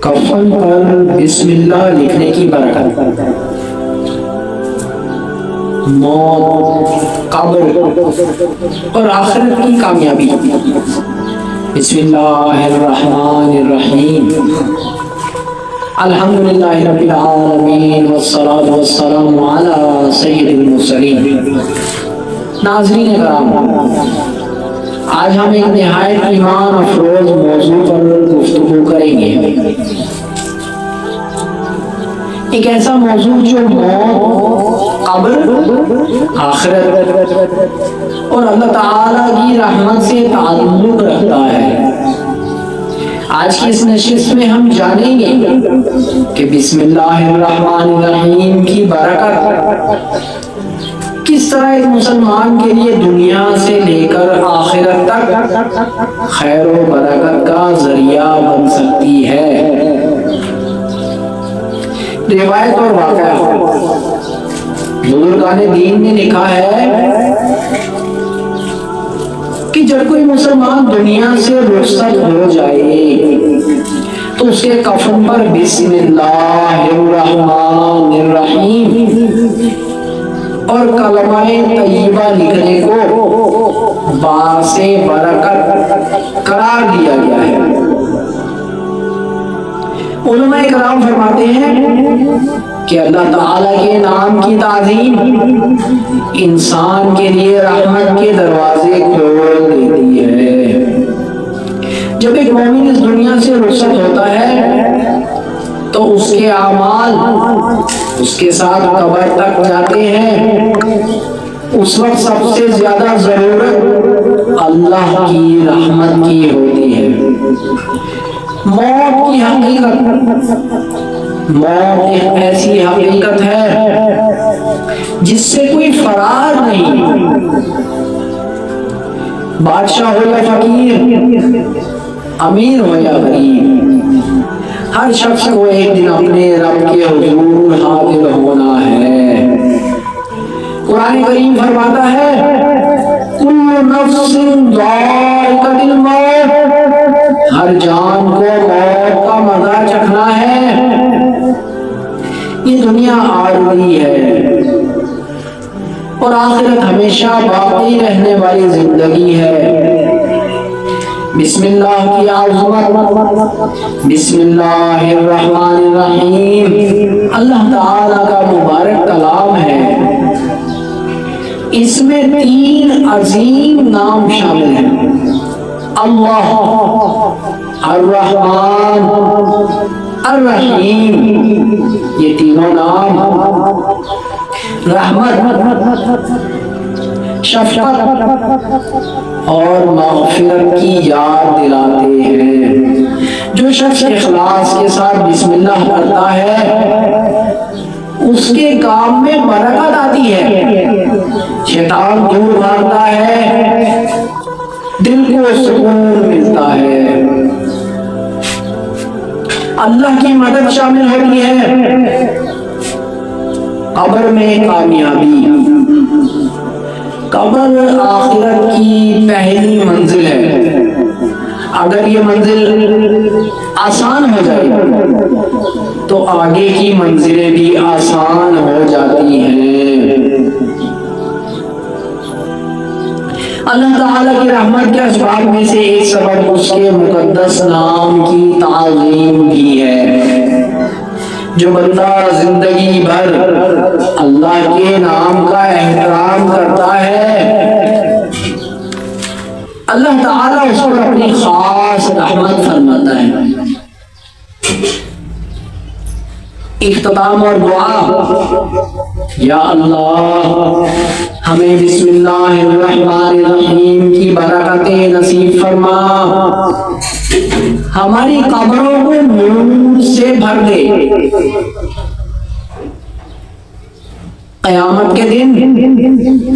कफन पर बिस्मिल्लाह लिखने की बरकत, मौत, कब्र और आखिरत की कामयाबी। बिस्मिल्लाहिर्रहमानिर्रहीम। अल्हम्दुलिल्लाहि रब्बिल आलमीन वस्सलातु वस्सलामु अला सय्यिदिल मुरसलीन। नाज़रीन किराम, आज हम एक निहायत ईमान अफरोज मौजू पर गुफ्तगू करेंगे। एक ऐसा मौजू जो मौत, कब्र, आखिरत और अल्लाह ताला की रहमत से ताल्लुक रखता है। आज की इस नशिस्त में हम जानेंगे कि बिस्मिल्लाहिर्रहमानिर्रहीम की बरकत किस तरह एक मुसलमान के लिए दुनिया से लेकर आखिरत तक खैर और बरकत का जरिया बन सकती है। रिवायत और वाक़या, बुजुर्गाने दीन ने लिखा है कि जब कोई मुसलमान दुनिया से रुखसत हो जाए तो उसके कफन पर बिस्मिल्लाहिर्रहमानिर्रहीम और कलमाए तय्यबा लिखने को बासे बरकत करार दिया गया है। उलमा इकराम फरमाते हैं कि अल्लाह ताला के नाम की ताज़ीम इंसान के लिए रहमत के दरवाजे खोल देती है। जब एक मोमिन इस दुनिया से रुखसत होता है तो उसके आमाल उसके साथ कब्र तक जाते हैं। उस वक्त सबसे ज्यादा जरूरत अल्लाह की रहमत की होती है। मौत की हकीकत, मौत एक ऐसी हकीकत है जिससे कोई फरार नहीं। बादशाह हो या फकीर, अमीर हो या गरीब, हर शख्स को एक दिन अपने रब के हुजूर हाजिर होना है। कुरान करीम फरमाता है, कुल्लु नफ्सिन ज़ाइक़ातुल मौत, हर जान को मौत का मजा चखना है। ये दुनिया आरज़ी है और आखिरत हमेशा बाकी रहने वाली जिंदगी है। बिस्मिल्लाह की आज़मत, बिस्मिल्लाहिर्रहमानिर्रहीम अल्लाह ताला का मुबारक कलाम है। इसमें 3 अजीम नाम शामिल हैं, अल्लाह, अर्रहमान, अर्रहीम। ये तीनों नाम रहमत, शफ़क़त और मग़फ़िरत की याद दिलाते हैं। जो शख्स इख़लास के साथ बिस्मिल्लाह करता है उसके काम में बरकत आती है, शैतान दूर भागता है, दिल को सुकून मिलता है, अल्लाह की मदद शामिल होती है, कब्र में कामयाबी। कब्र आखिरत की पहली मंजिल है। अगर ये मंजिल आसान हो जाए तो आगे की मंजिलें भी आसान हो जाती हैं। अल्लाह ताला की रहमत के असबाब में से एक सबब उसके मुकद्दस नाम की ताज़ीम भी है। जो बंदा जिंदगी भर अल्लाह के नाम का एहतराम करता है, अल्लाह ताला उस पर अपनी खास रहमत फरमाता है। इख्तिताम और दुआ, या अल्लाह हमें बिस्मिल्लाहिर्रहमानिर्रहीम की बरकतें नसीब फरमा, हमारी कब्रों को नूर से भर दे। क़यामत के दिन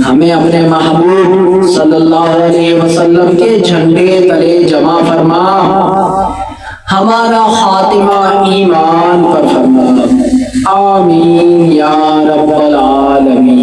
हमें अपने महबूब सल्लल्लाहु अलैहि वसल्लम के झंडे तले जमा फरमा, हमारा खातिमा ईमान पर फरमा। आमीन या रब्बल आलमीन।